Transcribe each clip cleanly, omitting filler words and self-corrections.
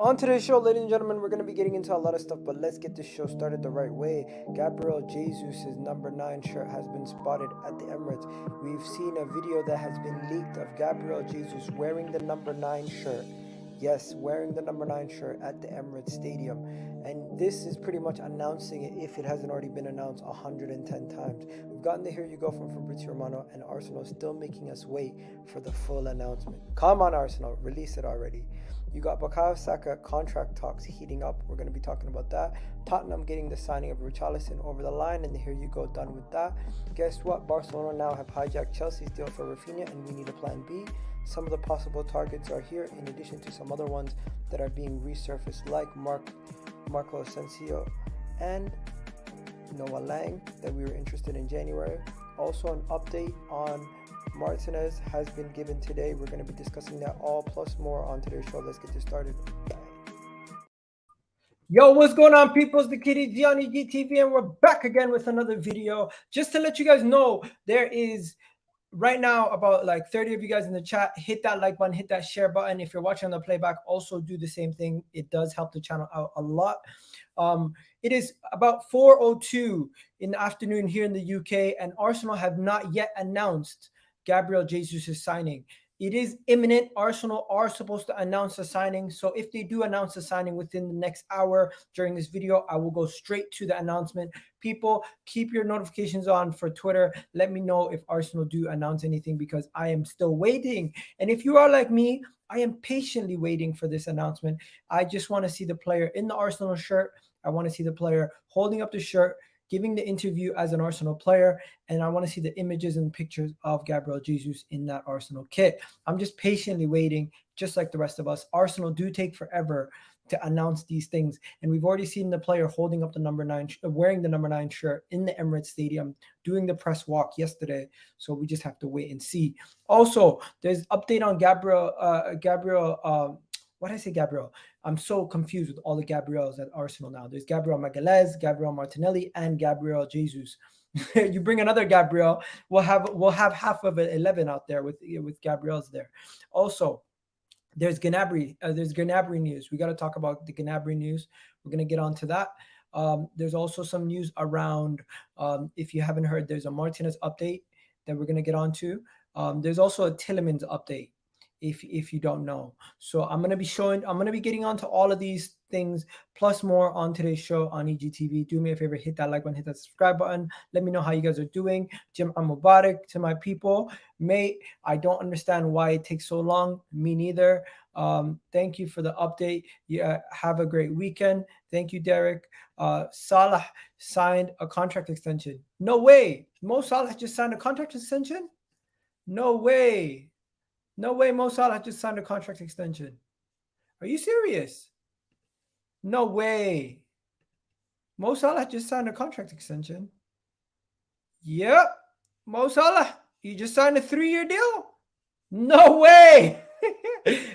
On today's show, ladies and gentlemen, we're going to be getting into a lot of stuff, but let's get this show started the right way. Gabriel Jesus' number 9 shirt has been spotted at the Emirates. We've seen a video that has been leaked of Gabriel Jesus wearing the number 9 shirt. Yes, wearing the number 9 shirt at the Emirates Stadium. And this is pretty much announcing it, if it hasn't already been announced 110 times. We've gotten the Here You Go from Fabrizio Romano, and Arsenal is still making us wait for the full announcement. Come on, Arsenal, release it already. You got Bukayo Saka contract talks heating up. We're going to be talking about that. Tottenham getting the signing of Richarlison over the line, and here you go, done with that. Guess what? Barcelona now have hijacked Chelsea's deal for Rafinha, and we need a plan B. Some of the possible targets are here, in addition to some other ones that are being resurfaced, like Marco Asensio and Noah Lang, that we were interested in January. Also, an update on Martinez has been given today. We're going to be discussing that all plus more on today's show. Let's get this started. Yo, what's going on, people? It's the Kitty G on EGTV, and we're back again with another video. Just to let you guys know, there is right now about like 30 of you guys in the chat. Hit that like button, hit that share button. If you're watching on the playback, also do the same thing. It does help the channel out a lot. It is about 4:02 in the afternoon here in the UK, and Arsenal have not yet announced Gabriel Jesus' signing. It is imminent. Arsenal are supposed to announce the signing. So if they do announce the signing within the next hour during this video, I will go straight to the announcement. People, keep your notifications on for Twitter. Let me know if Arsenal do announce anything, because I am still waiting. And if you are like me, I am patiently waiting for this announcement. I just want to see the player in the Arsenal shirt. I want to see the player holding up the shirt, giving the interview as an Arsenal player, and I want to see the images and pictures of Gabriel Jesus in that Arsenal kit. I'm just patiently waiting, just like the rest of us. Arsenal do take forever to announce these things, and we've already seen the player holding up the number 9, wearing the number 9 shirt in the Emirates Stadium, doing the press walk yesterday. So we just have to wait and see. Also, there's update on Gabriel. Why did I say Gabriel? I'm so confused with all the Gabriels at Arsenal now. There's Gabriel Magalhaes, Gabriel Martinelli, and Gabriel Jesus. You bring another Gabriel, we'll have half of it 11 out there with Gabriels there. Also, there's Gnabry. There's Gnabry news. We got to talk about the Gnabry news. We're gonna get onto that. There's also some news around. If you haven't heard, there's a Martinez update that we're gonna get onto. There's also a Tielemans update, if you don't know. So I'm going to be getting onto all of these things plus more on today's show on EGTV. Do me a favor, hit that like button, hit that subscribe button. Let me know how you guys are doing. Jim Mubarak to my people. Mate, I don't understand why it takes so long. Me neither. Thank you for the update. Yeah, have a great weekend. Thank you, Derek. Salah signed a contract extension. No way. Mo Salah just signed a contract extension? No way. No way Mo Salah just signed a contract extension. Are you serious? No way. Mo Salah just signed a contract extension. Yep. Mo Salah, you just signed a 3-year deal? No way.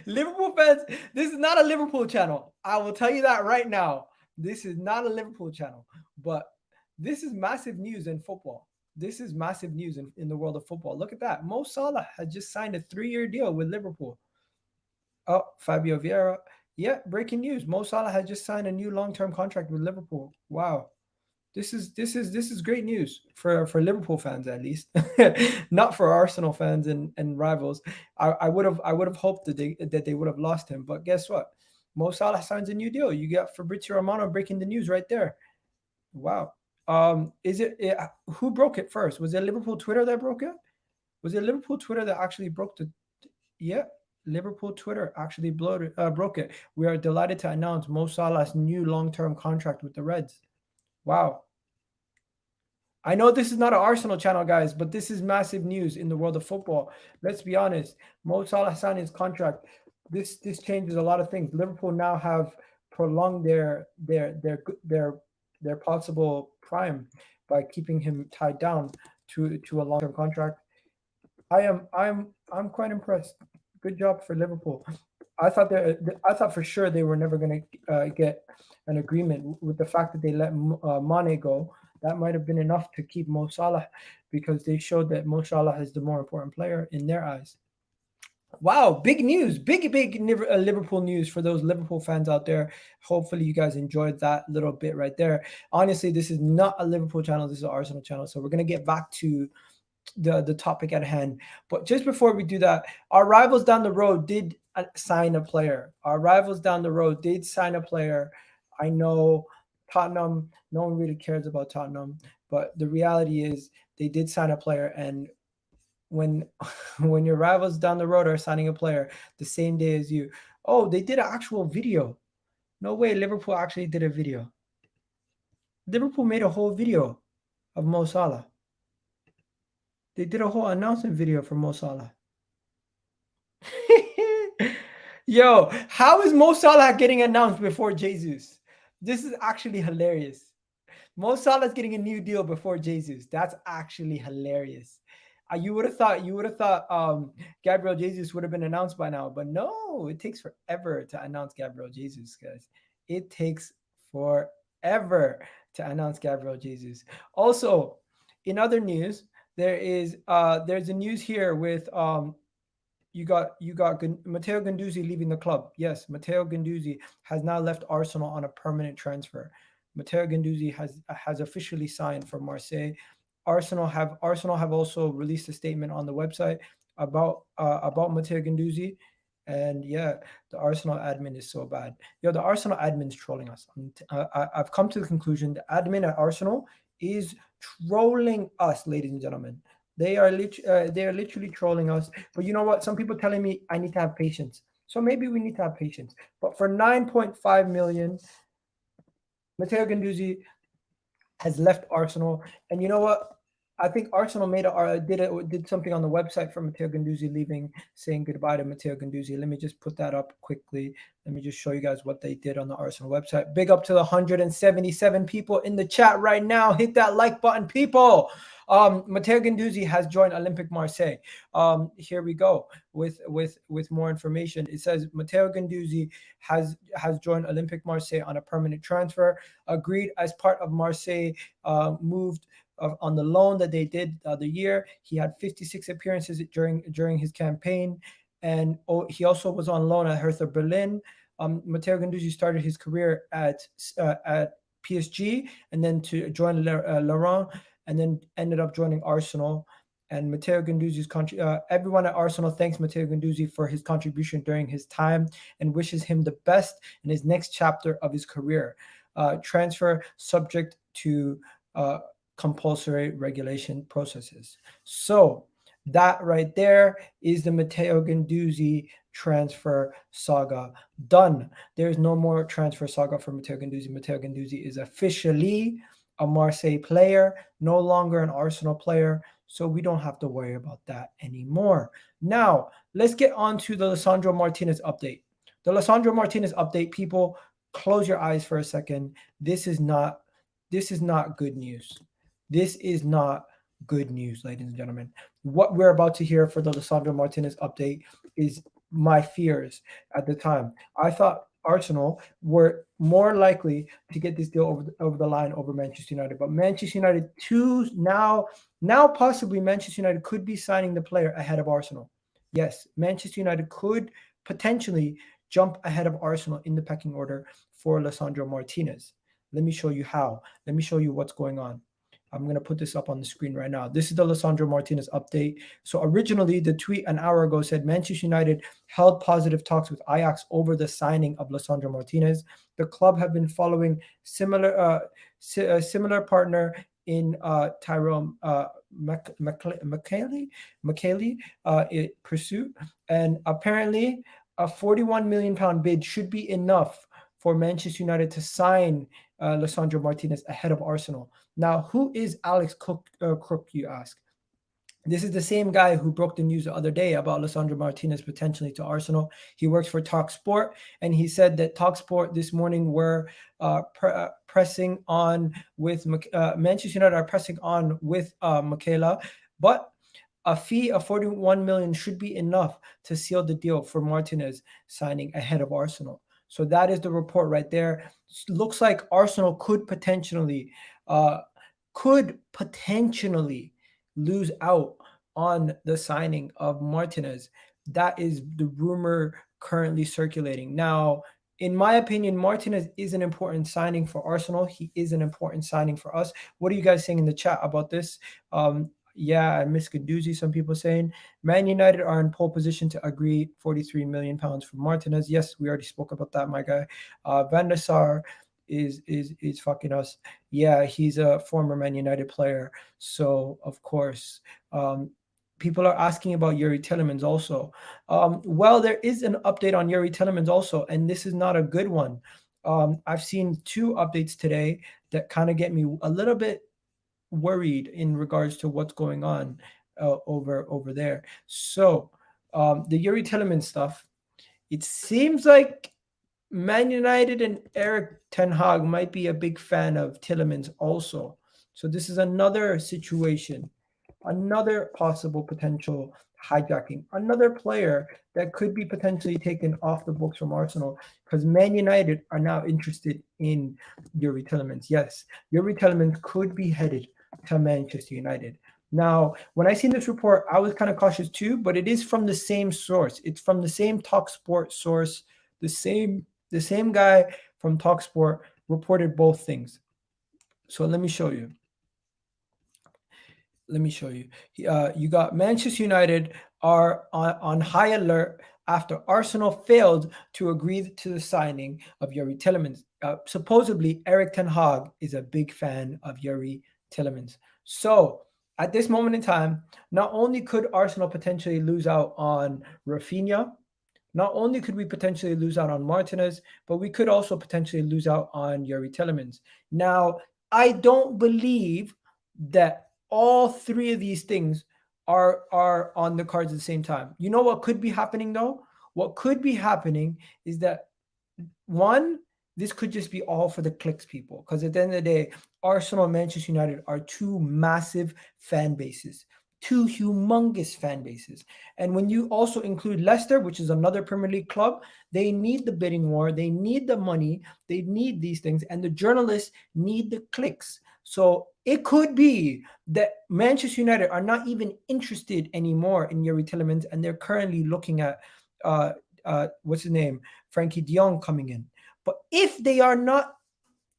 Liverpool fans, this is not a Liverpool channel. I will tell you that right now. This is not a Liverpool channel. But this is massive news in football. This is massive news in the world of football. Look at that. Mo Salah has just signed a 3-year deal with Liverpool. Oh, Fabio Vieira. Yeah, breaking news. Mo Salah has just signed a new long-term contract with Liverpool. Wow. This is great news for Liverpool fans, at least. Not for Arsenal fans and rivals. I would have hoped that they would have lost him, but guess what? Mo Salah signs a new deal. You got Fabrizio Romano breaking the news right there. Wow. Who broke it first? Was it Liverpool Twitter that broke it? Was it Liverpool Twitter that actually broke yeah, Liverpool Twitter actually broke it. We are delighted to announce Mo Salah's new long-term contract with the Reds. Wow. I know this is not an Arsenal channel, guys, but this is massive news in the world of football. Let's be honest. Mo Salah signed his contract. This changes a lot of things. Liverpool now have prolonged their possible prime by keeping him tied down to a long-term contract. I'm quite impressed. Good job for Liverpool. I thought for sure they were never going to get an agreement with the fact that they let Mane go. That might have been enough to keep Mo Salah, because they showed that Mo Salah is the more important player in their eyes. Wow, big news, big Liverpool news for those Liverpool fans out there. Hopefully, you guys enjoyed that little bit right there. Honestly, this is not a Liverpool channel. This is an Arsenal channel. So we're gonna get back to the topic at hand. But just before we do that, our rivals down the road did sign a player. Our rivals down the road did sign a player. I know Tottenham. No one really cares about Tottenham, but the reality is they did sign a player, and when when your rivals down the road are signing a player the same day as you, oh, they did an actual video. No way, Liverpool actually did a video. Liverpool made a whole video of Mo Salah. They did a whole announcement video for Mo Salah. Yo, how is Mo Salah getting announced before Jesus? This is actually hilarious. Mo Salah is getting a new deal before Jesus. That's actually hilarious. You would have thought Gabriel Jesus would have been announced by now, but no, it takes forever to announce Gabriel Jesus, guys. It takes forever to announce Gabriel Jesus. Also, in other news, there's a news here with you got Mattéo Guendouzi leaving the club. Yes, Mattéo Guendouzi has now left Arsenal on a permanent transfer. Mattéo Guendouzi has officially signed for Marseille. Arsenal have also released a statement on the website about Mattéo Guendouzi. And yeah, the Arsenal admin is so bad. Yo, the Arsenal admin's trolling us. I've come to the conclusion the admin at Arsenal is trolling us, ladies and gentlemen. They are literally trolling us. But you know what? Some people telling me I need to have patience. So maybe we need to have patience. But for 9.5 million, Matteo Guendouzi has left Arsenal. And you know what? I think Arsenal did something on the website for Matteo Guendouzi leaving, saying goodbye to Matteo Guendouzi. Let me just put that up quickly. Let me just show you guys what they did on the Arsenal website. Big up to the 177 people in the chat right now. Hit that like button, people. Mattéo Guendouzi has joined Olympique Marseille. Here we go with more information. It says Mattéo Guendouzi has joined Olympique Marseille on a permanent transfer, agreed as part of Marseille moved on the loan that they did the other year. He had 56 appearances during his campaign, and he also was on loan at Hertha Berlin. Mattéo Guendouzi started his career at PSG and then to join Lorient, and then ended up joining Arsenal. And Mattéo Guendouzi's everyone at Arsenal thanks Mattéo Guendouzi for his contribution during his time and wishes him the best in his next chapter of his career. Transfer subject to compulsory regulation processes. So that right there is the Mattéo Guendouzi transfer saga done. There's no more transfer saga for Mattéo Guendouzi. Mattéo Guendouzi is officially a Marseille player, no longer an Arsenal player, so we don't have to worry about that anymore. Now, let's get on to the Lisandro Martinez update. The Lisandro Martinez update, people, close your eyes for a second. This is not good news. This is not good news, ladies and gentlemen. What we're about to hear for the Lisandro Martinez update is my fears at the time. I thought Arsenal were more likely to get this deal over the line over Manchester United, but Manchester United too now possibly Manchester United could be signing the player ahead of Arsenal. Yes, Manchester United could potentially jump ahead of Arsenal in the pecking order for Lisandro Martinez. Let me show you how. Let me show you what's going on. I'm going to put this up on the screen right now. This is the Lisandro Martinez update. So originally, the tweet an hour ago said Manchester United held positive talks with Ajax over the signing of Lisandro Martinez. The club have been following similar partner in Tyrone McKaylee pursuit. And apparently, a £41 million bid should be enough for Manchester United to sign Lisandro Martinez ahead of Arsenal. Now, who is Alex Crook, you ask? This is the same guy who broke the news the other day about Lisandro Martinez potentially to Arsenal. He works for TalkSport, and he said that TalkSport this morning were pressing on with Manchester United are pressing on with Michaela, but a fee of 41 million should be enough to seal the deal for Martinez signing ahead of Arsenal. So that is the report right there. Looks like Arsenal could potentially lose out on the signing of Martinez. That is the rumor currently circulating. Now, in my opinion, Martinez is an important signing for Arsenal. He is an important signing for us. What are you guys saying in the chat about this? Yeah, I miss Guendouzi. Some people saying Man United are in pole position to agree 43 million pounds for Martinez. Yes, we already spoke about that, my guy. Van der Sar is fucking us. Yeah, he's a former Man United player, so of course. People are asking about Youri Tielemans also. Well, there is an update on Youri Tielemans also, and this is not a good one. I've seen two updates today that kind of get me a little bit worried in regards to what's going on over there. So the Youri Tielemans stuff, it seems like Man United and Eric Ten Hag might be a big fan of Tielemans also. So this is another situation, another possible potential hijacking, another player that could be potentially taken off the books from Arsenal because Man United are now interested in Youri Tielemans. Yes, Youri Tielemans could be headed to Manchester United. Now, when I seen this report, I was kind of cautious too, but it is from the same source. It's from the same TalkSport source. The same guy from TalkSport reported both things. So let me show you. You got Manchester United are on high alert after Arsenal failed to agree to the signing of Youri Tielemans. Supposedly, Eric Ten Hag is a big fan of Youri Tielemans. So at this moment in time, not only could Arsenal potentially lose out on Rafinha, not only could we potentially lose out on Martinez, but we could also potentially lose out on Youri Tielemans. Now, I don't believe that all three of these things are on the cards at the same time. You know what could be happening though? What could be happening is that one, this could just be all for the clicks, people, because at the end of the day, Arsenal and Manchester United are two massive fan bases, two humongous fan bases. And when you also include Leicester, which is another Premier League club, they need the bidding war, they need the money, they need these things, and the journalists need the clicks. So it could be that Manchester United are not even interested anymore in Youri Tielemans, and they're currently looking at what's his name, Frankie de Jong coming in. But if they are not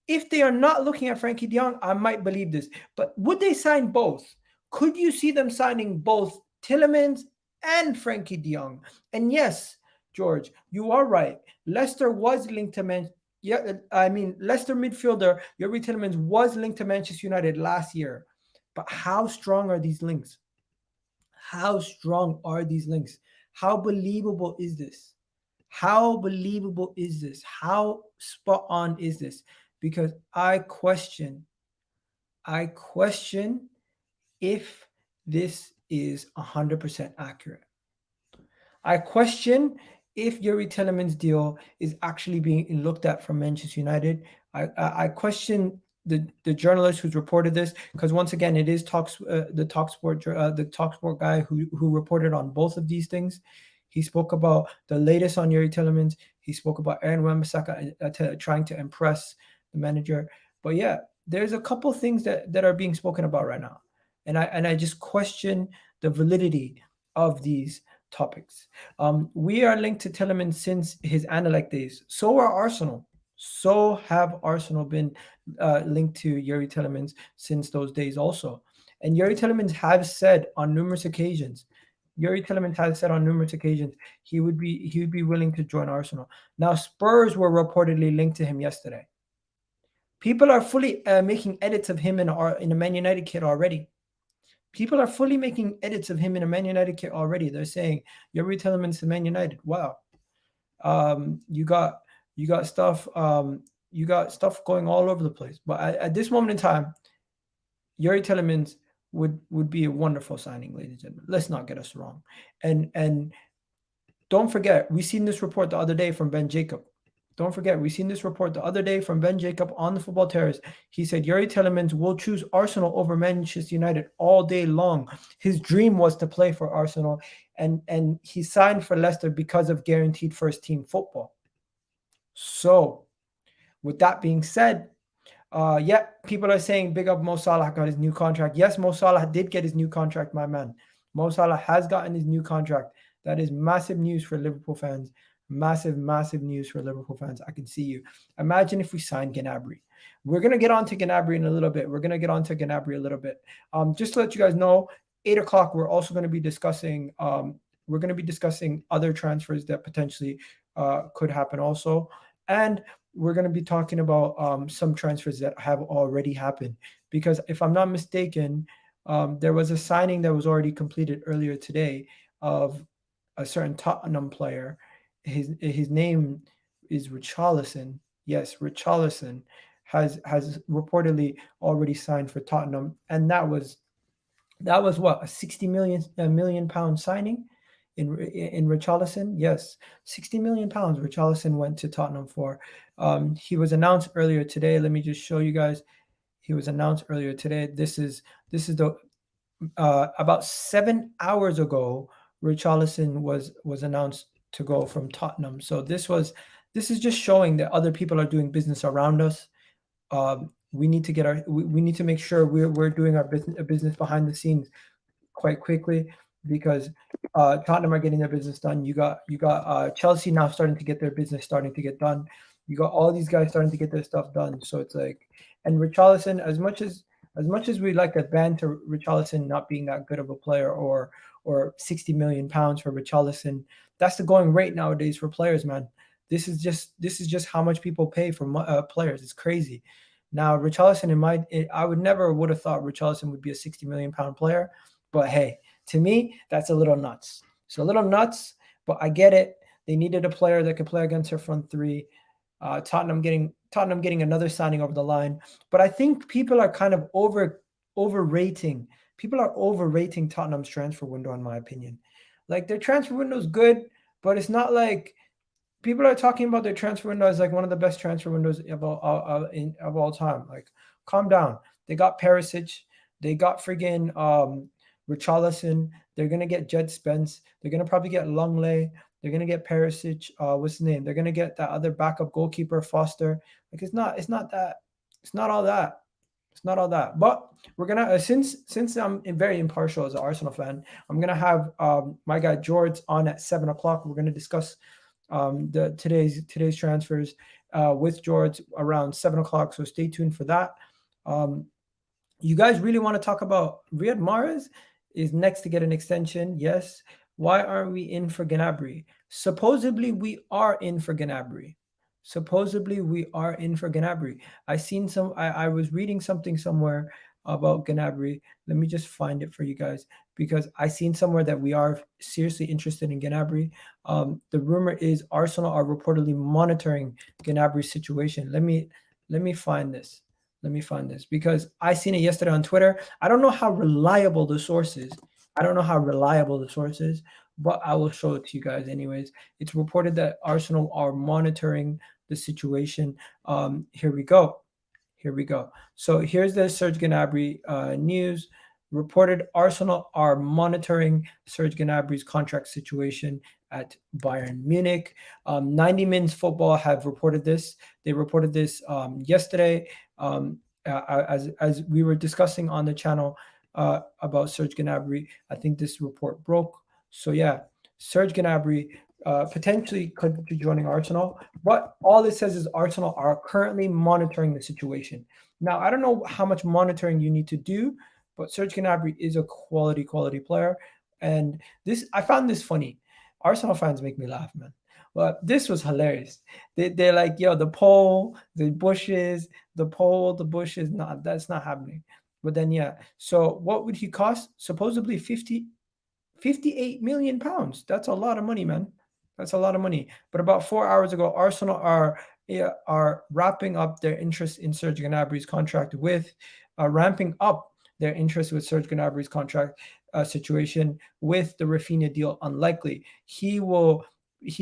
looking at Frankie de Jong, I might believe this. But would they sign both? Could you see them signing both Tielemans and Frankie de Jong? And yes, George, you are right. Leicester was linked to Leicester midfielder Youri Tielemans was linked to Manchester United last year. But how strong are these links? How strong are these links? How believable is this? How believable is this? How spot on is this? Because I question if this is 100% accurate. I question if Youri Tielemans' deal is actually being looked at from Manchester United. I question the journalist who's reported this, because once again, it is the TalkSport guy who reported on both of these things. He spoke about the latest on Youri Tielemans. He spoke about Aaron Wan-Bissaka trying to impress the manager. But yeah, there's a couple things that are being spoken about right now, and I just question the validity of these topics. We are linked to Tielemans since his Anderlecht days. So are Arsenal. So have Arsenal been linked to Youri Tielemans since those days also. And Youri Tielemans has said on numerous occasions, he would be willing to join Arsenal. Now, Spurs were reportedly linked to him yesterday. People are fully making edits of him in a Man United kit already. People are fully making edits of him in a Man United kit already. They're saying Youri Tielemans to Man United. Wow. You got stuff. You got stuff going all over the place. But at this moment in time, Youri Tielemans would be a wonderful signing, ladies and gentlemen. Let's not get us wrong. And don't forget, we seen this report the other day from Ben Jacob. Don't forget, we seen this report the other day from Ben Jacob on the Football Terrace. He said Youri Tielemans will choose Arsenal over Manchester United all day long. His dream was to play for Arsenal, and he signed for Leicester because of guaranteed first-team football. So, with that being said, people are saying big up Mo Salah got his new contract. Yes, Mo Salah did get his new contract, my man. Mo Salah has gotten his new contract. That is massive news for Liverpool fans. Massive, massive news for Liverpool fans. I can see you. Imagine if we signed Gnabry. We're gonna get on to Gnabry in a little bit. Just to let you guys know, 8 o'clock. We're also going to be discussing. We're going to be discussing other transfers that potentially could happen also, and we're going to be talking about some transfers that have already happened. Because if I'm not mistaken, there was a signing that was already completed earlier today of a certain Tottenham player. His name is Richarlison. Yes, Richarlison has reportedly already signed for Tottenham, and that was what, a 60 million pound signing in Richarlison. Yes, 60 million pounds Richarlison went to Tottenham for. He was announced earlier today. Let me just show you guys. He was announced earlier today. This is the about 7 hours ago. Richarlison was announced to go from Tottenham. So this is just showing that other people are doing business around us. We need to we need to make sure we're doing our business behind the scenes quite quickly, because Tottenham are getting their business done. You got Chelsea now starting to get their business starting to get done. You got all these guys starting to get their stuff done. So it's like, and Richarlison, as much as we like to banter Richarlison not being that good of a player, or 60 million pounds for Richarlison, that's the going rate nowadays for players, man. This is just how much people pay for players. It's crazy. Now, Richarlison, I would have thought Richarlison would be a 60 million pound player, but hey, to me, that's a little nuts. So a little nuts, but I get it. They needed a player that could play against their front three. Tottenham getting another signing over the line, but I think people are kind of overrating. People are overrating Tottenham's transfer window, in my opinion. Like, their transfer window is good, but it's not like people are talking about their transfer window as like one of the best transfer windows of all time. Like, calm down. They got Perisic. They got friggin' Richarlison. They're gonna get Jed Spence. They're gonna probably get Longley. They're gonna get Perisic. What's his name? They're gonna get that other backup goalkeeper, Foster. Like, it's not all that. But we're gonna since I'm very impartial as an Arsenal fan, I'm gonna have my guy George on at 7 o'clock. We're gonna discuss today's transfers with George around 7 o'clock. So stay tuned for that. You guys really want to talk about Riyad Mahrez is next to get an extension? Yes. Why aren't we in for Gnabry? Supposedly we are in for Gnabry. I was reading something somewhere about Gnabry. Let me just find it for you guys, because I seen somewhere that we are seriously interested in Gnabry. The rumor is Arsenal are reportedly monitoring Gnabry's situation. Let me find this. Because I seen it yesterday on Twitter. I don't know how reliable the source is. But I will show it to you guys anyways. It's reported that Arsenal are monitoring the situation. Here we go. So here's the Serge Gnabry news. Reported Arsenal are monitoring Serge Gnabry's contract situation at Bayern Munich. 90 Mins Football have reported this. They reported this yesterday as we were discussing on the channel about Serge Gnabry. I think this report broke. So yeah, Serge Gnabry potentially could be joining Arsenal, but all it says is Arsenal are currently monitoring the situation. Now, I don't know how much monitoring you need to do, but Serge Gnabry is a quality player. And I found this funny. Arsenal fans make me laugh, man. But this was hilarious. They're like, yo, the pole, the bushes, no, that's not happening. But then, yeah. So what would he cost? Supposedly 58 million pounds. That's a lot of money, man. That's a lot of money. But about 4 hours ago, Arsenal are wrapping up their interest in Serge Gnabry's contract with ramping up their interest with Serge Gnabry's contract situation with the Rafinha deal unlikely. He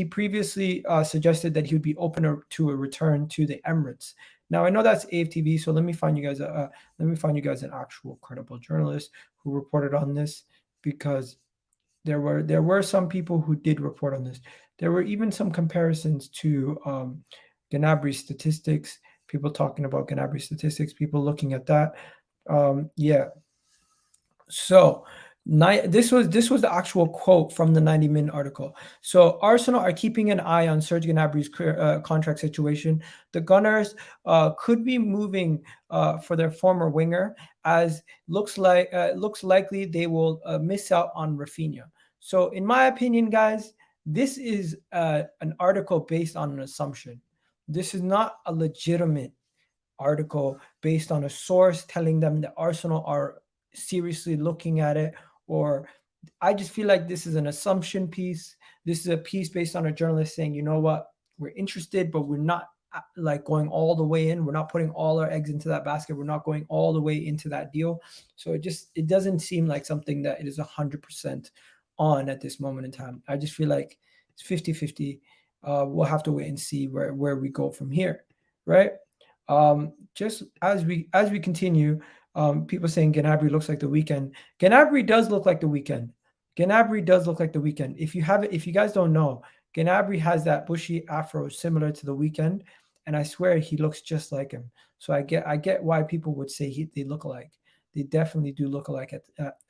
previously suggested that he would be open to a return to the Emirates. Now, I know that's AFTV, so let me find you guys an actual credible journalist who reported on this, because there were some people who did report on this. There were even some comparisons to Gnabry statistics, people talking about Gnabry statistics, people looking at that. Yeah. So This was the actual quote from the 90-minute article. So Arsenal are keeping an eye on Serge Gnabry's contract situation. The Gunners could be moving for their former winger, as looks likely they will miss out on Rafinha. So in my opinion, guys, this is an article based on an assumption. This is not a legitimate article based on a source telling them that Arsenal are seriously looking at it, or I just feel like this is an assumption piece. This is a piece based on a journalist saying, you know what, we're interested, but we're not like going all the way in. We're not putting all our eggs into that basket. We're not going all the way into that deal. So it doesn't seem like something that it is 100% on at this moment in time. I just feel like it's 50-50. We'll have to wait and see where we go from here, right? Just as we continue, people saying Gnabry looks like the weekend. Gnabry does look like the weekend. Gnabry does look like the weekend. If you guys don't know, Gnabry has that bushy afro similar to the weekend, and I swear he looks just like him. So I get why people would say they look alike. They definitely do look alike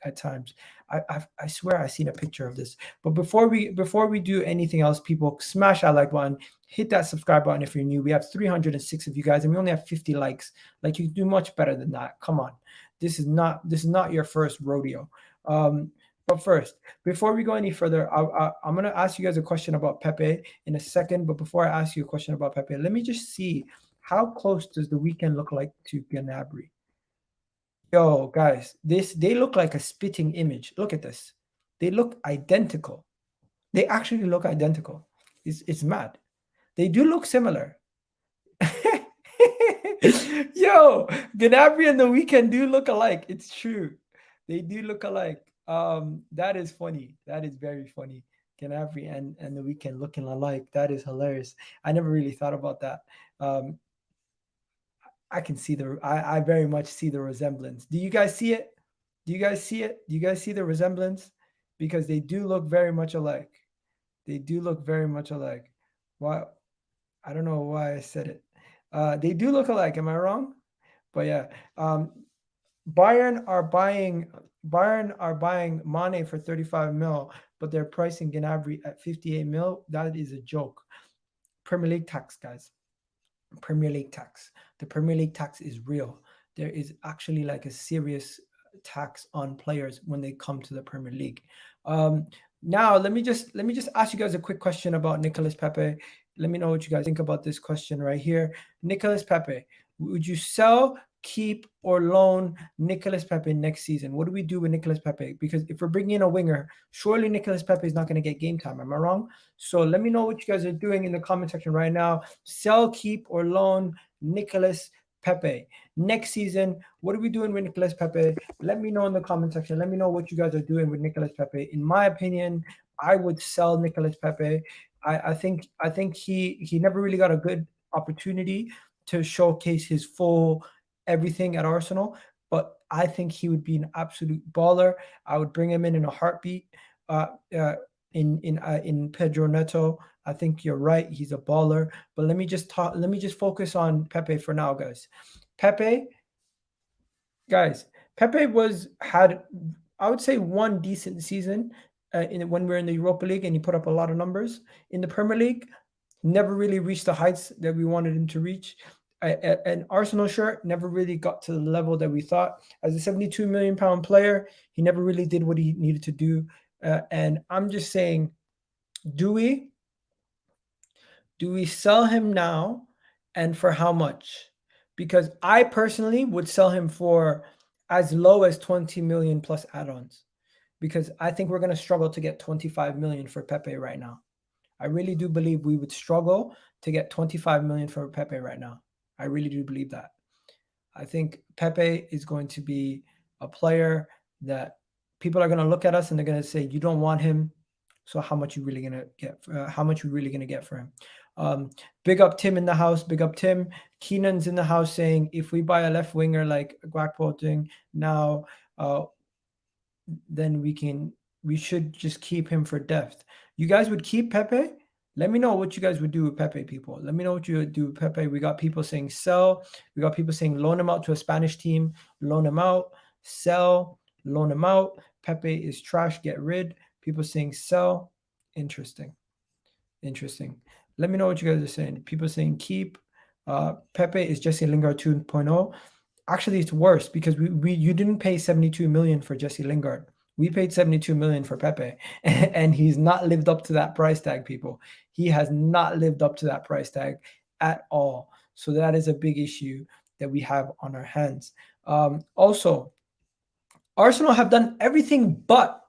at times. I swear I seen a picture of this. But before we do anything else, people smash that like button, hit that subscribe button if you're new. We have 306 of you guys, and we only have 50 likes. Like, you can do much better than that. Come on, this is not your first rodeo. But first, before we go any further, I'm gonna ask you guys a question about Pepe in a second. But before I ask you a question about Pepe, let me just see how close does the weekend look like to Gnabry. Yo, guys, they look like a spitting image. Look at this. They look identical. They actually look identical. It's mad. They do look similar. Yo, Gnabry and the weekend do look alike. It's true. They do look alike. That is funny. That is very funny. Gnabry and the weekend looking alike. That is hilarious. I never really thought about that. I can see I very much see the resemblance. Do you guys see it? Do you guys see it? Do you guys see the resemblance? Because they do look very much alike. They do look very much alike. Why? I don't know why I said it. They do look alike. Am I wrong? But yeah, Bayern are buying Mane for 35 mil, but they're pricing Gnabry at 58 mil. That is a joke. Premier League tax, guys. Premier League tax. The Premier League tax is real. There is actually like a serious tax on players when they come to the Premier League. Now let me just ask you guys a quick question about Nicolas Pepe. Let me know what you guys think about this question right here. Nicolas Pepe, would you sell, keep, or loan Nicolas Pepe next season? What do we do with Nicolas Pepe? Because if we're bringing in a winger, surely Nicolas Pepe is not going to get game time. Am I wrong? So let me know what you guys are doing in the comment section right now. Sell, keep, or loan Nicolas Pepe next season. What are we doing with Nicolas Pepe? Let me know in the comment section. Let me know what you guys are doing with Nicolas Pepe. In my opinion, I would sell Nicolas Pepe. I think he never really got a good opportunity to showcase his full everything at Arsenal, but I think he would be an absolute baller. I would bring him in a heartbeat. In Pedro Neto, I think you're right. He's a baller. But let me just focus on Pepe for now, guys. Pepe had, I would say, one decent season when we were in the Europa League, and he put up a lot of numbers. In the Premier League, never really reached the heights that we wanted him to reach. An Arsenal shirt never really got to the level that we thought. As a 72 million pound player, he never really did what he needed to do. And I'm just saying, do we sell him now, and for how much? Because I personally would sell him for as low as 20 million plus add-ons, because I think we're going to struggle to get 25 million for Pepe right now. I really do believe we would struggle to get 25 million for Pepe right now. I really do believe that. I think Pepe is going to be a player that people are going to look at us and they're going to say, you don't want him, so how much you really going to get? How much we really going to get for him? Big up Tim in the house. Big up Tim. Keenan's in the house saying, if we buy a left winger like Gakpo thing now, then we should just keep him for depth. You guys would keep Pepe? Let me know what you guys would do with Pepe, people. Let me know what you would do with Pepe. We got people saying sell. We got people saying loan him out to a Spanish team. Loan him out. Sell. loan him out. Pepe is trash, get rid. People saying sell. Interesting. Let me know what you guys are saying. People saying keep. Pepe is Jesse Lingard 2.0. Actually, it's worse because you didn't pay 72 million for Jesse Lingard. We paid 72 million for Pepe, and he's not lived up to that price tag, people. He has not lived up to that price tag at all. So that is a big issue that we have on our hands. Also, Arsenal have done everything but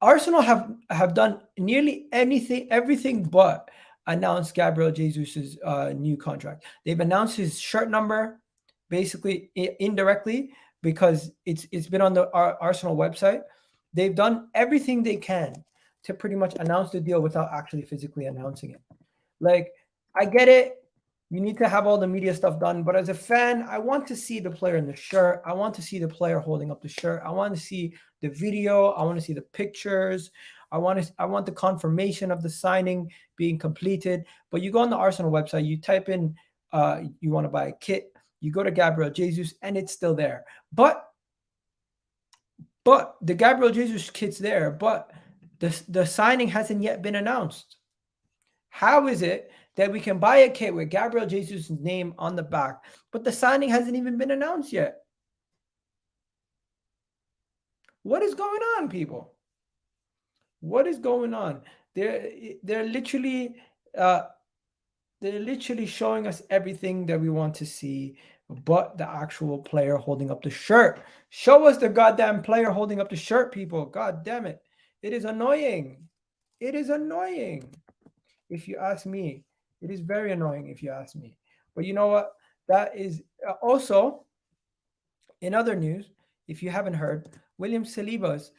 done nearly everything but announced Gabriel Jesus's new contract. They've announced his shirt number, basically indirectly, because it's been on the Arsenal website. They've done everything they can to pretty much announce the deal without actually physically announcing it. Like, I get it. You need to have all the media stuff done. But as a fan, I want to see the player in the shirt. I want to see the player holding up the shirt. I want to see the video. I want to see the pictures. I want the confirmation of the signing being completed. But you go on the Arsenal website, you type in you want to buy a kit, you go to Gabriel Jesus, and it's still there. But the Gabriel Jesus kit's there, but the signing hasn't yet been announced. How is it that we can buy a kit with Gabriel Jesus' name on the back, but the signing hasn't even been announced yet? What is going on, people? What is going on? They're literally showing us everything that we want to see, but the actual player holding up the shirt. Show us the goddamn player holding up the shirt, people. God damn it. It is annoying. It is annoying. If you ask me, it is very annoying if you ask me. But you know what? That is also, in other news, if you haven't heard, William Saliba's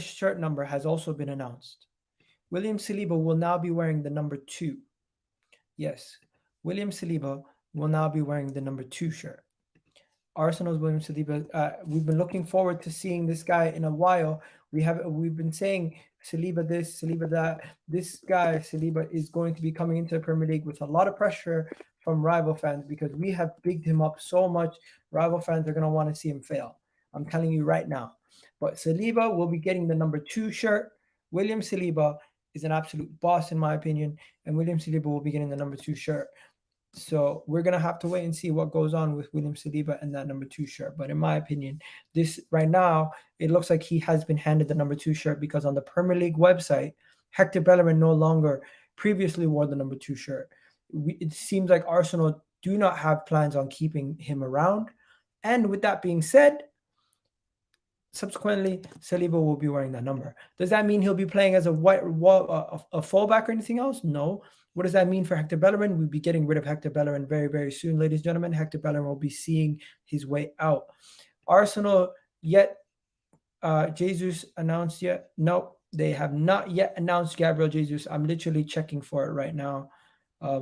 shirt number has also been announced. William Saliba will now be wearing the number 2. Yes, William Saliba will now be wearing the number 2 shirt. Arsenal's William Saliba. We've been looking forward to seeing this guy in a while. We've been saying Saliba this, Saliba that. This guy Saliba is going to be coming into the Premier League with a lot of pressure from rival fans because we have bigged him up so much. Rival fans are going to want to see him fail. I'm telling you right now. But Saliba will be getting the number 2 shirt. William Saliba is an absolute boss in my opinion, and William Saliba will be getting the number 2 shirt. So we're going to have to wait and see what goes on with William Saliba and that number 2 shirt. But in my opinion, this right now, it looks like he has been handed the number 2 shirt because on the Premier League website, Hector Bellerin no longer previously wore the number 2 shirt. It seems like Arsenal do not have plans on keeping him around. And with that being said, subsequently, Saliba will be wearing that number. Does that mean he'll be playing as a fullback or anything else? No. What does that mean for Hector Bellerin? We'll be getting rid of Hector Bellerin very, very soon, ladies and gentlemen. Hector Bellerin will be seeing his way out. Arsenal yet Jesus announced yet? No, they have not yet announced Gabriel Jesus. I'm literally checking for it right now.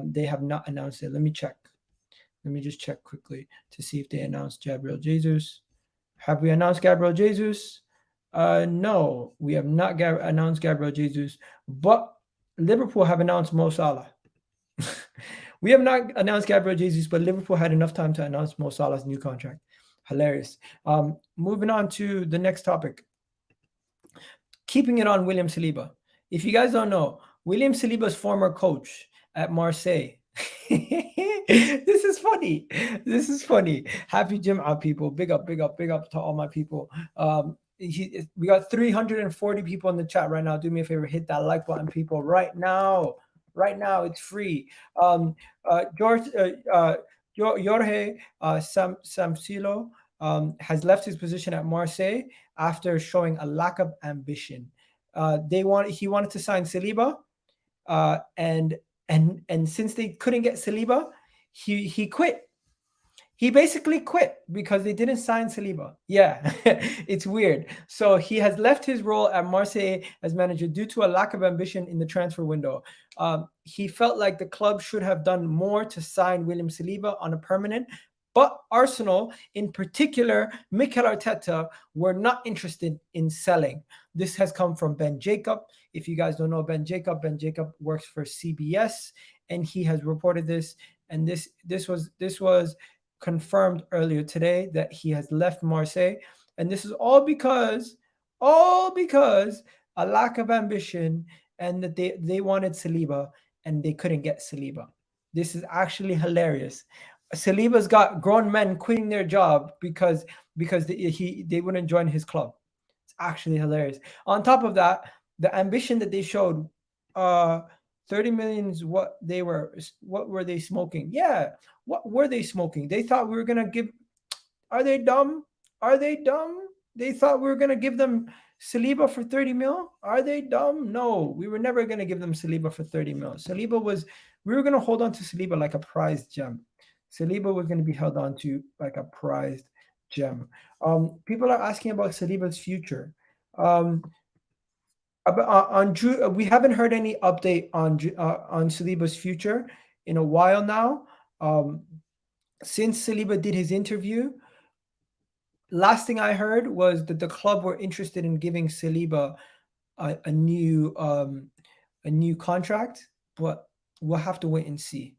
They have not announced it. Let me check. Let me just check quickly to see if they announced Gabriel Jesus. Have we announced Gabriel Jesus? No, we have not announced Gabriel Jesus, but Liverpool have announced Mo Salah. We have not announced Gabriel Jesus, but Liverpool had enough time to announce Mo Salah's new contract. Hilarious. Moving on to the next topic. Keeping it on William Saliba. If you guys don't know, William Saliba's former coach at Marseille. This is funny. This is funny. Happy Jum'ah, people. Big up to all my people. We got 340 people in the chat right now. Do me a favor, hit that like button, people, right now. Right now, it's free. Jorge Sampaoli has left his position at Marseille after showing a lack of ambition. He wanted to sign Saliba, and since they couldn't get Saliba, he quit. He basically quit because they didn't sign Saliba. Yeah, it's weird. So he has left his role at Marseille as manager due to a lack of ambition in the transfer window. He felt like the club should have done more to sign William Saliba on a permanent, but Arsenal, in particular, Mikel Arteta, were not interested in selling. This has come from Ben Jacob. If you guys don't know Ben Jacob works for CBS, and he has reported this. And this was confirmed earlier today that he has left Marseille And this is all because a lack of ambition, and that they wanted Saliba and they couldn't get Saliba. This is actually hilarious. Saliba's got grown men quitting their job because they wouldn't join his club. It's actually hilarious. On top of that, the ambition that they showed, uh 30 million is what were they smoking? Yeah, what were they smoking? They thought we were gonna give. Are they dumb? Are they dumb? They thought we were gonna give them Saliba for 30 mil? Are they dumb? No, we were never gonna give them Saliba for 30 mil. We were gonna hold on to Saliba like a prized gem. Saliba was gonna be held on to like a prized gem. People are asking about Saliba's future. Um, we haven't heard any update on Saliba's future in a while now. Um, since Saliba did his interview, last thing I heard was that the club were interested in giving Saliba a new contract, but we'll have to wait and see.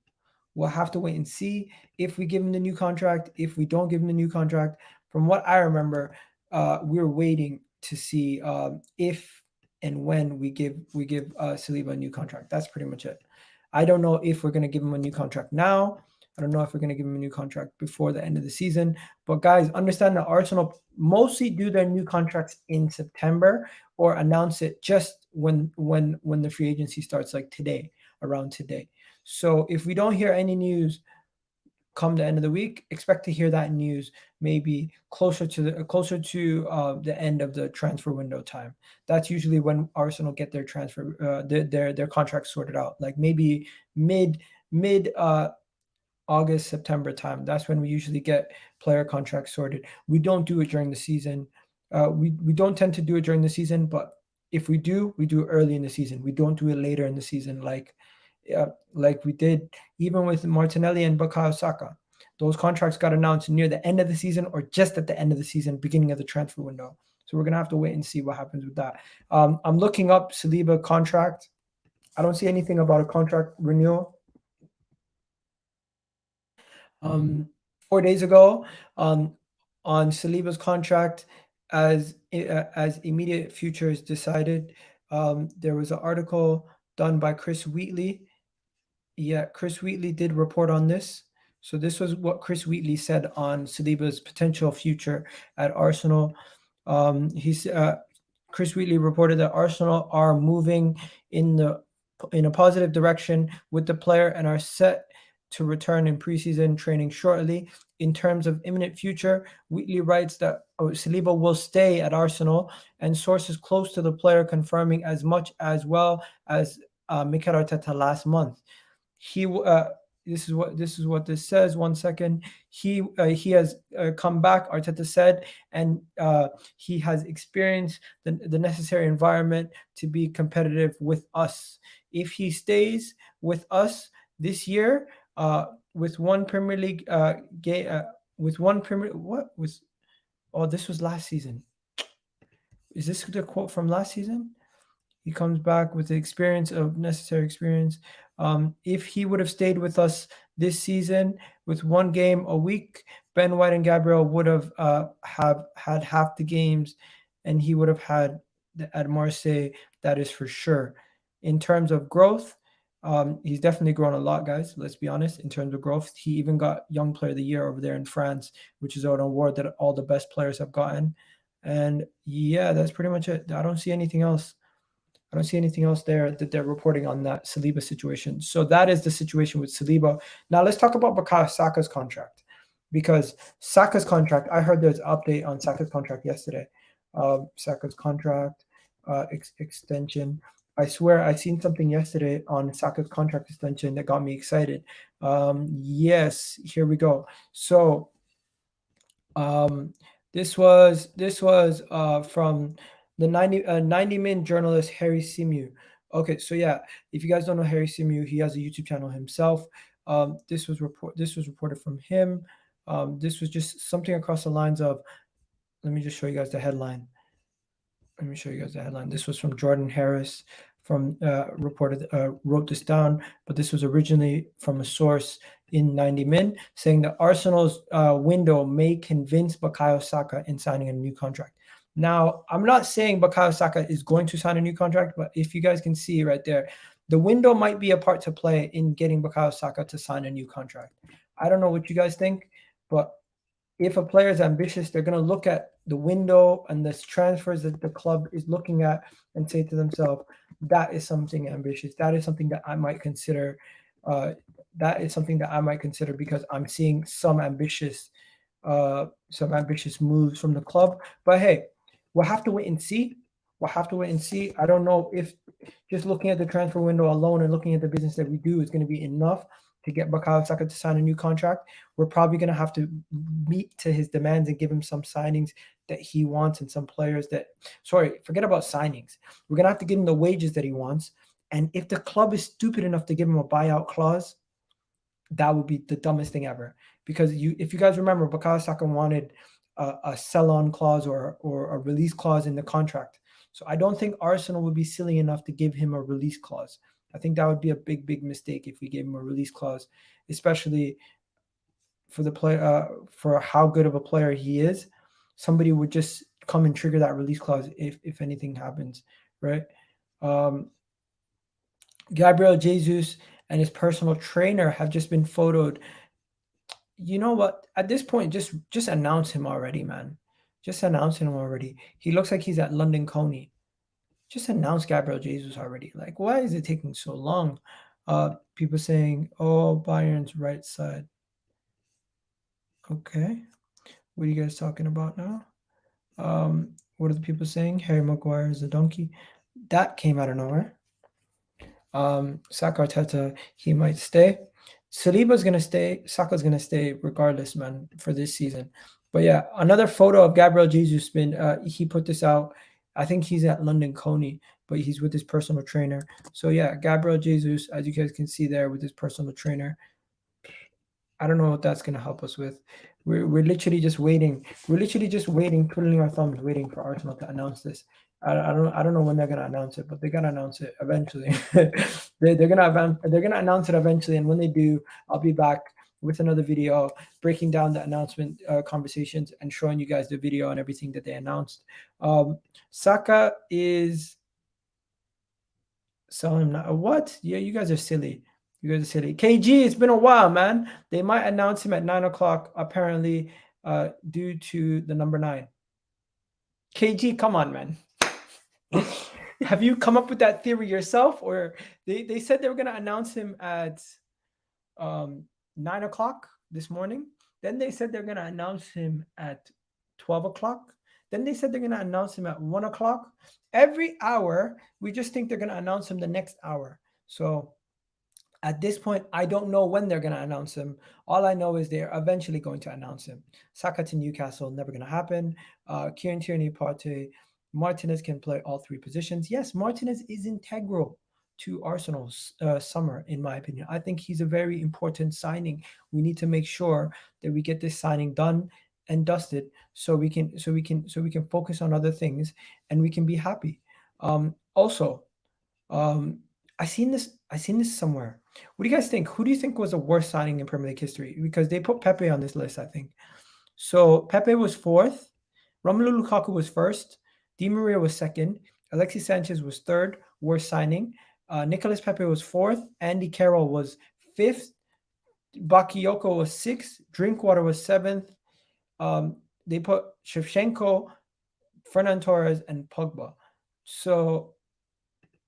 We'll have to wait and see if we give him the new contract. If we don't give him the new contract, from what I remember, we're waiting to see if and when we give Saliba a new contract. That's pretty much it. I don't know if we're going to give him a new contract now. I don't know if we're going to give him a new contract before the end of the season. But guys, understand that Arsenal mostly do their new contracts in September, or announce it just when the free agency starts, like today, around today. So if we don't hear any news come the end of the week, expect to hear that news maybe closer to the end of the transfer window time. That's usually when Arsenal get their their contracts sorted out, like maybe mid August, September time. That's when we usually get player contracts sorted. We don't do it during the season. We don't tend to do it during the season, but if we do it early in the season. We don't do it later in the season, like we did even with Martinelli and Bukayo Saka. Those contracts got announced near the end of the season, or just at the end of the season, beginning of the transfer window. So we're gonna have to wait and see what happens with that. I'm looking up Saliba contract. I don't see anything about a contract renewal. Um, 4 days ago, on Saliba's contract, as immediate futures decided, there was an article done by Chris Wheatley. Yeah, Chris Wheatley did report on this. So this was what Chris Wheatley said on Saliba's potential future at Arsenal. He's Chris Wheatley reported that Arsenal are moving in a positive direction with the player and are set to return in preseason training shortly. In terms of imminent future, Wheatley writes that Saliba will stay at Arsenal, and sources close to the player confirming as much as well as Mikel Arteta last month. He this is what this says. 1 second. He has come back, Arteta said, and he has experienced the necessary environment to be competitive with us. If he stays with us this year, with one Premier League game, with one Premier what was oh this was last season. Is this the quote from last season? He comes back with the necessary experience. If he would have stayed with us this season with one game a week, Ben White and Gabriel would have had half the games, and he would have had at Marseille. That is for sure. In terms of growth, he's definitely grown a lot, guys. Let's be honest. In terms of growth, he even got Young Player of the Year over there in France, which is an award that all the best players have gotten. And yeah, that's pretty much it. I don't see anything else. I don't see anything else there that they're reporting on that Saliba situation. So that is the situation with Saliba. Now let's talk about Bukayo Saka's contract, because Saka's contract, I heard there's an update on Saka's contract yesterday. Saka's contract extension. I swear I seen something yesterday on Saka's contract extension that got me excited. Yes, here we go. So this was from the 90-min journalist Harry Simew. Okay, so yeah, if you guys don't know Harry Simew, he has a YouTube channel himself. This was reported from him. This was just something across the lines of, let me just show you guys the headline. Let me show you guys the headline. This was from Jordan Harris. wrote this down, but this was originally from a source in 90 Min saying that Arsenal's window may convince Bukayo Saka in signing a new contract. Now, I'm not saying Bukayo Saka is going to sign a new contract, but if you guys can see right there, the window might be a part to play in getting Bukayo Saka to sign a new contract. I don't know what you guys think, but if a player is ambitious, they're going to look at the window and the transfers that the club is looking at and say to themselves, that is something ambitious. That is something that I might consider. That is something that I might consider because I'm seeing some ambitious moves from the club. But hey, we'll have to wait and see. We'll have to wait and see. I don't know if just looking at the transfer window alone and looking at the business that we do is going to be enough to get Bukayo Saka to sign a new contract. We're probably going to have to meet to his demands and give him some signings that he wants and some players that, forget about signings. We're going to have to give him the wages that he wants. And if the club is stupid enough to give him a buyout clause, that would be the dumbest thing ever. Because if you guys remember, Bukayo Saka wanted a sell-on clause or a release clause in the contract. So I don't think Arsenal would be silly enough to give him a release clause. I think that would be a big, big mistake if we gave him a release clause, especially for the player, for how good of a player he is. Somebody would just come and trigger that release clause if anything happens, right? Gabriel Jesus and his personal trainer have just been photoed. You know what? At this point, just announce him already, man. Just announce him already. He looks like he's at London Coney. Just announce Gabriel Jesus already. Like, why is it taking so long? People saying, oh, Bayern's right side. Okay. What are you guys talking about now? What are the people saying? Harry Maguire is a donkey. That came out of nowhere. Saka Arteta, he might stay. Saliba's going to stay. Saka's going to stay regardless, man, for this season. But yeah, another photo of Gabriel Jesus he put this out. I think he's at London Coney, but he's with his personal trainer. So yeah, Gabriel Jesus, as you guys can see there with his personal trainer. I don't know what that's going to help us with. We're literally just waiting. We're literally just waiting, twiddling our thumbs, waiting for Arsenal to announce this. I don't know when they're gonna announce it, but they're gonna announce it eventually. they're gonna announce it eventually, and when they do, I'll be back with another video breaking down the announcement conversations and showing you guys the video and everything that they announced. Saka is selling him now. What? Yeah, you guys are silly. You guys are silly. KG, it's been a while, man. They might announce him at 9 o'clock, apparently, due to the number 9. KG, come on, man. Have you come up with that theory yourself? Or they said they were going to announce him at 9 o'clock this morning. Then they said they're going to announce him at 12 o'clock. Then they said they're going to announce him at 1 o'clock. Every hour, we just think they're going to announce him the next hour. So at this point, I don't know when they're going to announce him. All I know is they're eventually going to announce him. Saka to Newcastle, never going to happen. Kieran Tierney, Partey, Martinez can play all 3 positions. Yes, Martinez is integral to Arsenal's summer, in my opinion. I think he's a very important signing. We need to make sure that we get this signing done and dusted so we can focus on other things and we can be happy. Also, I seen this somewhere. What do you guys think? Who do you think was the worst signing in Premier League history? Because they put Pepe on this list, I think. So Pepe was 4th, Romelu Lukaku was 1st, Di Maria was 2nd, Alexis Sanchez was 3rd, worst signing. Nicolas Pepe was 4th, Andy Carroll was 5th, Bakayoko was 6th, Drinkwater was 7th. They put Shevchenko, Fernan Torres, and Pogba. So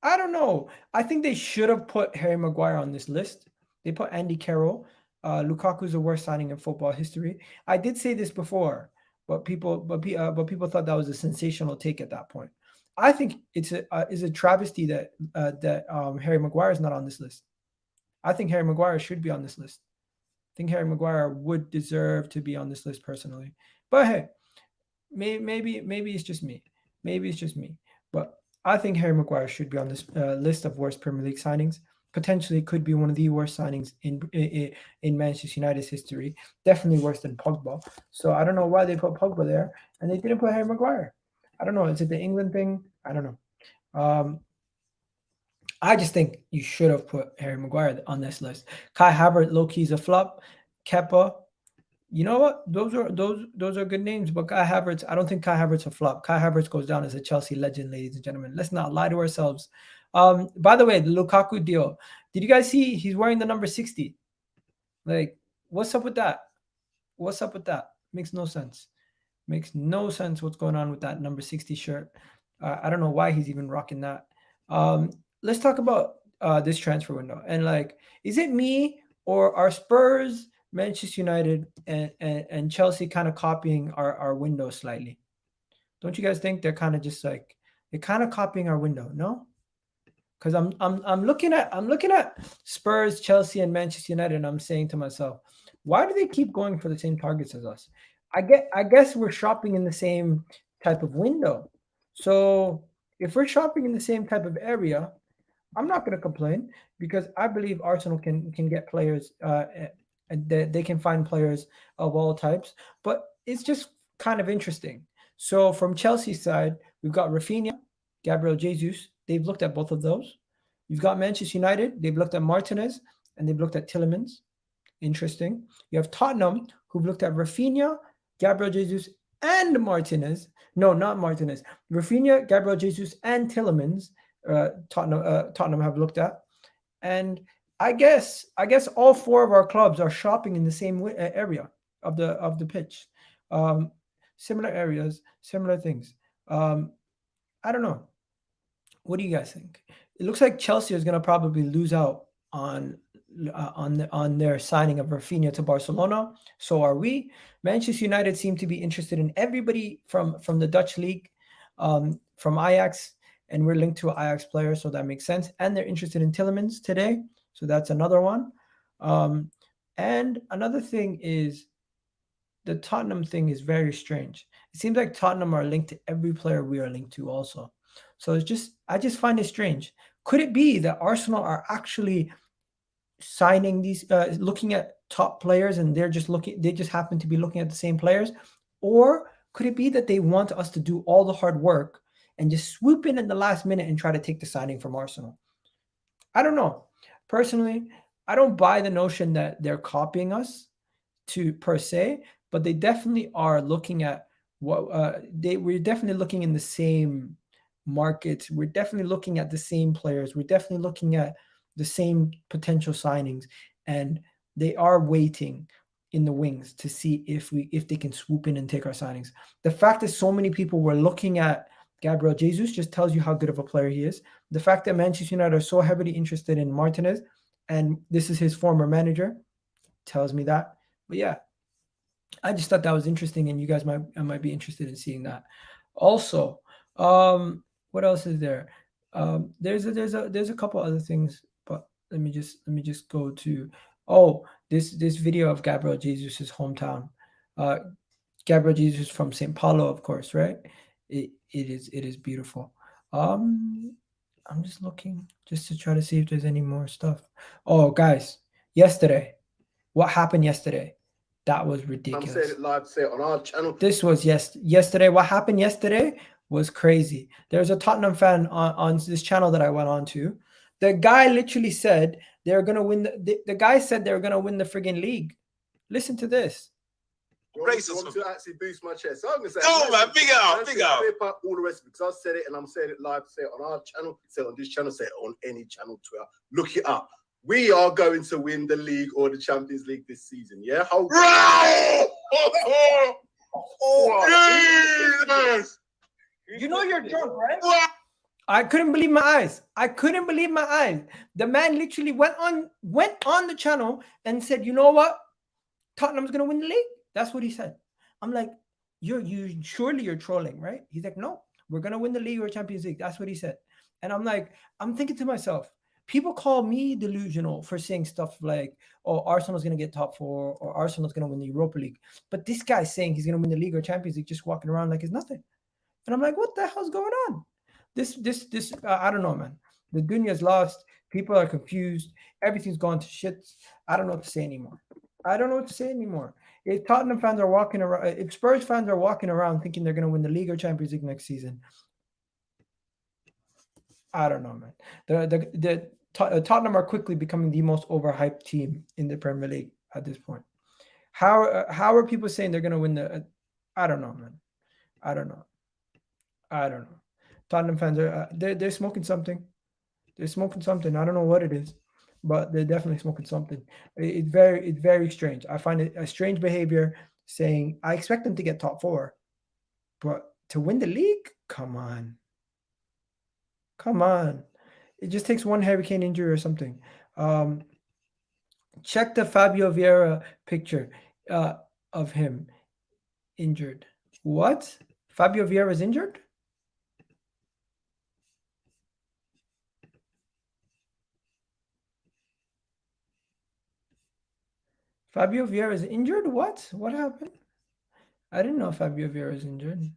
I don't know. I think they should have put Harry Maguire on this list. They put Andy Carroll. Lukaku's the worst signing in football history. I did say this before, but people thought that was a sensational take at that point. I think it's a travesty that Harry Maguire is not on this list. I think Harry Maguire should be on this list. I think Harry Maguire would deserve to be on this list personally. But hey, maybe it's just me. Maybe it's just me. But I think Harry Maguire should be on this list of worst Premier League signings. Potentially could be one of the worst signings in Manchester United's history. Definitely worse than Pogba. So I don't know why they put Pogba there and they didn't put Harry Maguire. I don't know. Is it the England thing? I don't know. I just think you should have put Harry Maguire on this list. Kai Havertz, low key is a flop. Kepa, you know what? Those are good names, but Kai Havertz, I don't think Kai Havertz a flop. Kai Havertz goes down as a Chelsea legend, ladies and gentlemen. Let's not lie to ourselves. By the way, the Lukaku deal. Did you guys see he's wearing the number 60? Like, what's up with that? What's up with that? Makes no sense. Makes no sense what's going on with that number 60 shirt. I don't know why he's even rocking that. Let's talk about this transfer window. And like, is it me or are Spurs, Manchester United, and Chelsea kind of copying our window slightly? Don't you guys think they're kind of just like they're kind of copying our window? No, because I'm looking at Spurs, Chelsea, and Manchester United, and I'm saying to myself, why do they keep going for the same targets as us? I guess we're shopping in the same type of window. So if we're shopping in the same type of area, I'm not going to complain because I believe Arsenal can get players. And they can find players of all types, but it's just kind of interesting. So from Chelsea's side, we've got Rafinha, Gabriel Jesus. They've looked at both of those. You've got Manchester United. They've looked at Martinez and they've looked at Tielemans. Interesting. You have Tottenham, who've looked at Rafinha, Gabriel Jesus, and Martinez. No, not Martinez. Rafinha, Gabriel Jesus, and Tielemans. Tottenham have looked at, and I guess all four of our clubs are shopping in the same area of the pitch. Similar areas, similar things. I don't know. What do you guys think? It looks like Chelsea is going to probably lose out on their signing of Rafinha to Barcelona. So are we. Manchester United seem to be interested in everybody from the Dutch league, from Ajax, and we're linked to an Ajax player, so that makes sense. And they're interested in Tielemans today, so that's another one. And another thing is the Tottenham thing is very strange. It seems like Tottenham are linked to every player we are linked to also. So I just find it strange. Could it be that Arsenal are actually signing these, looking at top players, and they just happen to be looking at the same players? Or could it be that they want us to do all the hard work and just swoop in the last minute and try to take the signing from Arsenal? I don't know. Personally, I don't buy the notion that they're copying us per se, but they definitely are looking at what we're definitely looking in the same markets. We're definitely looking at the same players. We're definitely looking at the same potential signings, and they are waiting in the wings to see if they can swoop in and take our signings. The fact that so many people were looking at Gabriel Jesus just tells you how good of a player he is. The fact that Manchester United are so heavily interested in Martinez, and this is his former manager, tells me that. But yeah, I just thought that was interesting, and you guys might be interested in seeing that. Also, what else is there? There's a couple other things, but let me just go to this video of Gabriel Jesus' hometown. Gabriel Jesus from St. Paulo, of course, right? It is beautiful. I'm just looking just to try to see if there's any more stuff. Oh, guys, yesterday, what happened yesterday? That was ridiculous. I'm saying it live, say it on our channel. This was yesterday. What happened yesterday was crazy. There's a Tottenham fan on this channel that I went on to. The guy literally said they're gonna win. The guy said they were gonna win the friggin' league. Listen to this. You want to actually boost my chest. So I'm gonna say, man, big out. All the rest because I said it and I'm saying it live. Say it on our channel. Say it on this channel. Say it on any channel, Twitter. Look it up. We are going to win the league or the Champions League this season. Yeah. Jesus! You know you're drunk, right? I couldn't believe my eyes. The man literally went on the channel and said, "You know what? Tottenham's gonna win the league." That's what he said. I'm like, surely you're trolling, right? He's like, "No, we're gonna win the league or Champions League." That's what he said. And I'm like, I'm thinking to myself, people call me delusional for saying stuff like, "Oh, Arsenal's gonna get top 4 or Arsenal's gonna win the Europa League." But this guy's saying he's gonna win the league or Champions League, just walking around like it's nothing. And I'm like, what the hell's going on? This I don't know, man. The dunya's lost. People are confused. Everything's gone to shit. I don't know what to say anymore. If Tottenham fans are walking around, if Spurs fans are walking around thinking they're going to win the league or Champions League next season, I don't know, man. Tottenham are quickly becoming the most overhyped team in the Premier League at this point. How are people saying they're gonna win the? I don't know, man. I don't know. I don't know. Tottenham fans are they're smoking something. They're smoking something. I don't know what it is, but they're definitely smoking something. It's very strange. I find it a strange behavior saying I expect them to get top 4, but to win the league, come on. Come on. It just takes one Hurricane injury or something. Check the Fabio Vieira picture of him injured. What? Fabio Vieira is injured? Fabio Vieira is injured? What? What happened? I didn't know Fabio Vieira is injured.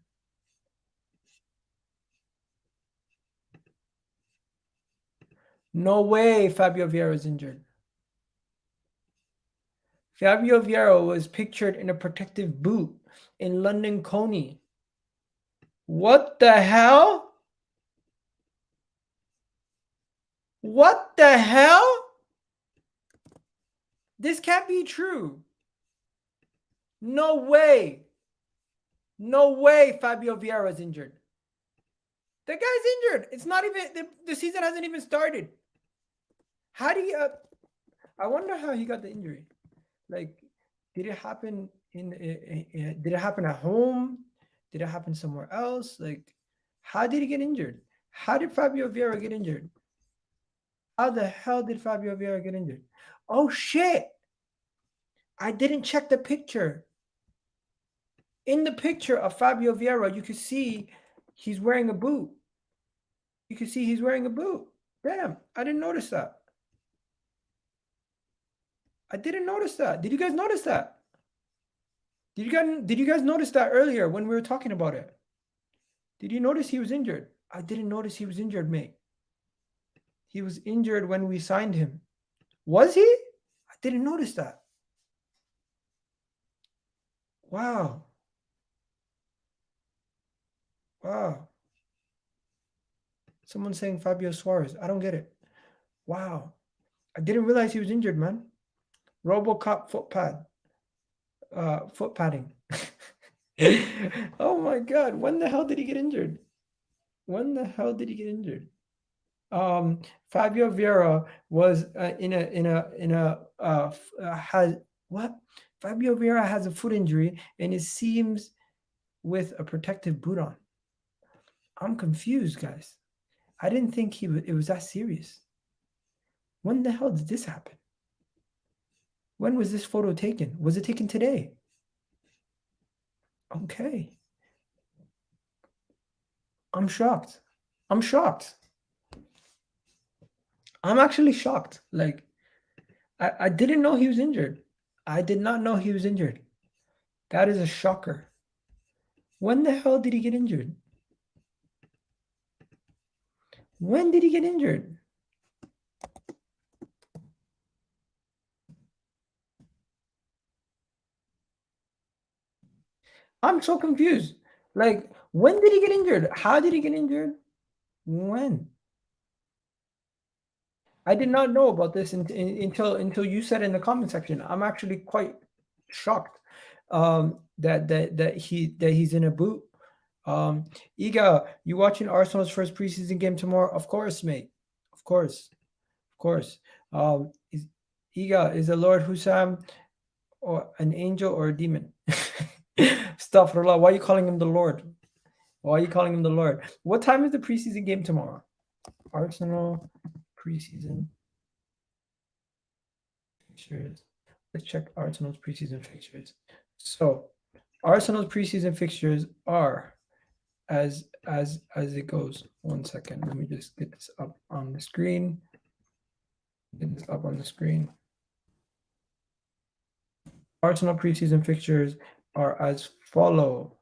No way Fabio Vieira is injured. Fabio Vieira was pictured in a protective boot in London Coney. What the hell? What the hell? This can't be true. No way. No way Fabio Vieira is injured. The guy's injured. It's not even, the season hasn't even started. How do you, I wonder how he got the injury. Like, did it happen did it happen at home? Did it happen somewhere else? Like, how did he get injured? How did Fabio Vieira get injured? How the hell did Fabio Vieira get injured? Oh, shit. I didn't check the picture. In the picture of Fabio Vieira, you can see he's wearing a boot. You can see he's wearing a boot. Damn, I didn't notice that. I didn't notice that. Did you guys notice that? Did you guys notice that earlier when we were talking about it? Did you notice he was injured? I didn't notice he was injured, mate. He was injured when we signed him. Was he? I didn't notice that. Wow. Wow. Someone's saying Fabio Suarez. I don't get it. Wow. I didn't realize he was injured, man. RoboCop foot padding. Oh my God. When the hell did he get injured? When the hell did he get injured? Fabio Vieira was has what? Fabio Vieira has a foot injury and it seems with a protective boot on. I'm confused, guys. I didn't think it was that serious. When the hell did this happen? When was this photo taken? Was it taken today? Okay. I'm shocked. I'm shocked. I'm actually shocked. Like, I didn't know he was injured. I did not know he was injured. That is a shocker. When the hell did he get injured? When did he get injured? I'm so confused. Like, when did he get injured? How did he get injured? When? I did not know about this until you said in the comment section. I'm actually quite shocked that he's in a boot. Iga, you watching Arsenal's first preseason game tomorrow? Of course, mate. Of course. Iga, is the Lord Hussam or an angel or a demon? Astaghfirullah. Why are you calling him the Lord? Why are you calling him the Lord? What time is the preseason game tomorrow? Arsenal preseason fixtures. Let's check Arsenal's preseason fixtures. So Arsenal's preseason fixtures are as it goes. 1 second. Let me just get this up on the screen. Arsenal preseason fixtures are as follow.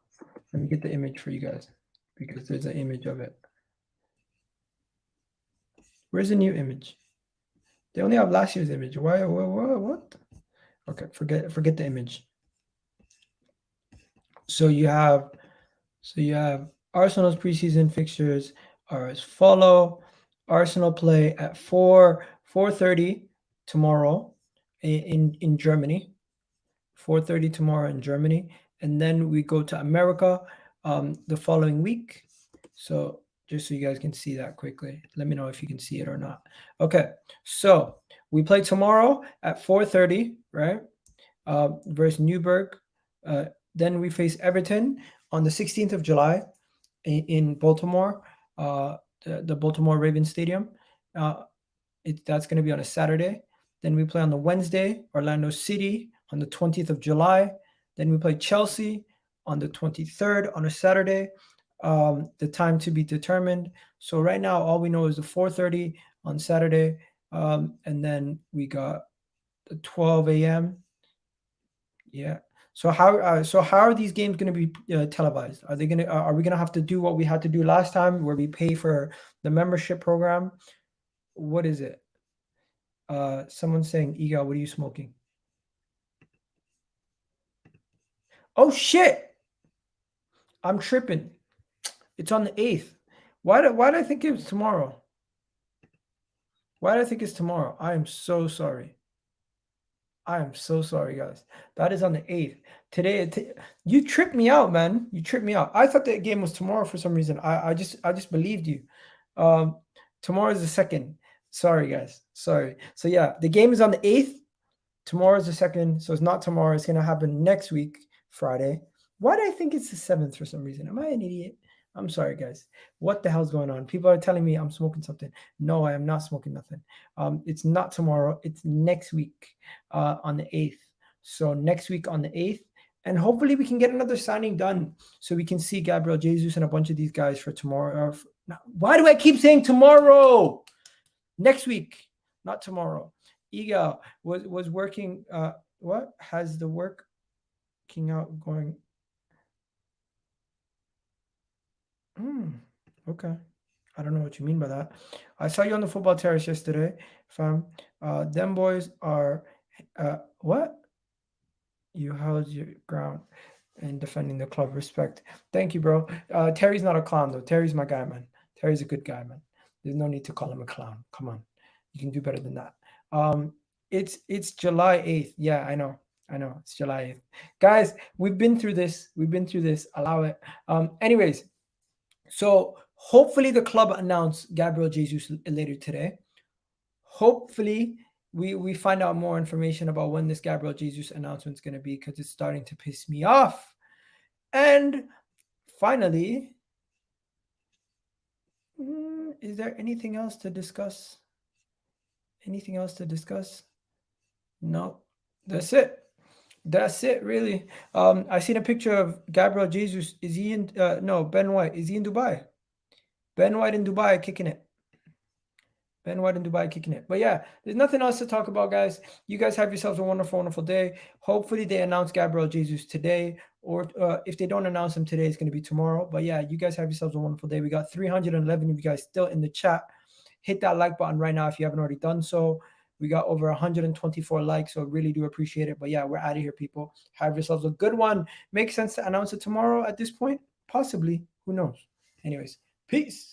Let me get the image for you guys because there's an image of it. Where's the new image? They only have last year's image. Why? What? Okay, forget the image. So you have Arsenal's preseason fixtures are as follow. Arsenal play at 4:30 tomorrow in Germany. 4:30 tomorrow in Germany, and then we go to America the following week. So just so you guys can see that quickly, let me know if you can see it or not. Okay, so we play tomorrow at 4:30, right? Versus Newburgh. Then we face Everton on the 16th of July in Baltimore, the Baltimore Ravens Stadium. That's going to be on a Saturday. Then we play on the Wednesday, Orlando City on the 20th of July. Then we play Chelsea on the 23rd on a Saturday. The time to be determined. So right now, all we know is the 4:30 on Saturday, and then we got the 12 a.m. Yeah. So how are these games going to be televised? Are we going to have to do what we had to do last time, where we pay for the membership program? What is it? Someone's saying, Iga, what are you smoking? Oh shit! I'm tripping. It's on the 8th. Why did I think it was tomorrow? Why did I think it's tomorrow? I am so sorry. I am so sorry, guys. That is on the 8th. Today, you tripped me out, man. You tripped me out. I thought that game was tomorrow for some reason. I just believed you. Tomorrow is the 2nd. Sorry, guys. Sorry. So yeah, the game is on the 8th. Tomorrow is the 2nd. So it's not tomorrow. It's going to happen next week, Friday. Why do I think it's the 7th for some reason? Am I an idiot? I'm sorry, guys. What the hell's going on? People are telling me I'm smoking something. No, I am not smoking nothing. It's not tomorrow. It's next week on the 8th. So next week on the 8th. And hopefully we can get another signing done so we can see Gabriel Jesus and a bunch of these guys for tomorrow. Why do I keep saying tomorrow? Next week, not tomorrow. Iga was working. What has the working out going? Okay. I don't know what you mean by that. I saw you on the football terrace yesterday, fam. Them boys are what? You held your ground in defending the club. Respect. Thank you, bro. Terry's not a clown though. Terry's my guy, man. Terry's a good guy, man. There's no need to call him a clown. Come on. You can do better than that. It's July 8th. Yeah, I know. It's July 8th. Guys, we've been through this. Allow it. Anyways, so hopefully the club announce Gabriel Jesus later today. Hopefully we find out more information about when this Gabriel Jesus announcement is going to be, because it's starting to piss me off. And finally, is there anything else to discuss? No, that's it. That's it, really. I seen a picture of Gabriel Jesus. Is he in? No, Ben White. Is he in Dubai? Ben White in Dubai kicking it. But yeah, there's nothing else to talk about, guys. You guys have yourselves a wonderful, wonderful day. Hopefully they announce Gabriel Jesus today, or if they don't announce him today, it's going to be tomorrow. But yeah, you guys have yourselves a wonderful day. We got 311 of you guys still in the chat. Hit that like button right now if you haven't already done so. We got over 124 likes, so really do appreciate it. But yeah, we're out of here, people. Have yourselves a good one. Makes sense to announce it tomorrow at this point? Possibly. Who knows? Anyways, peace.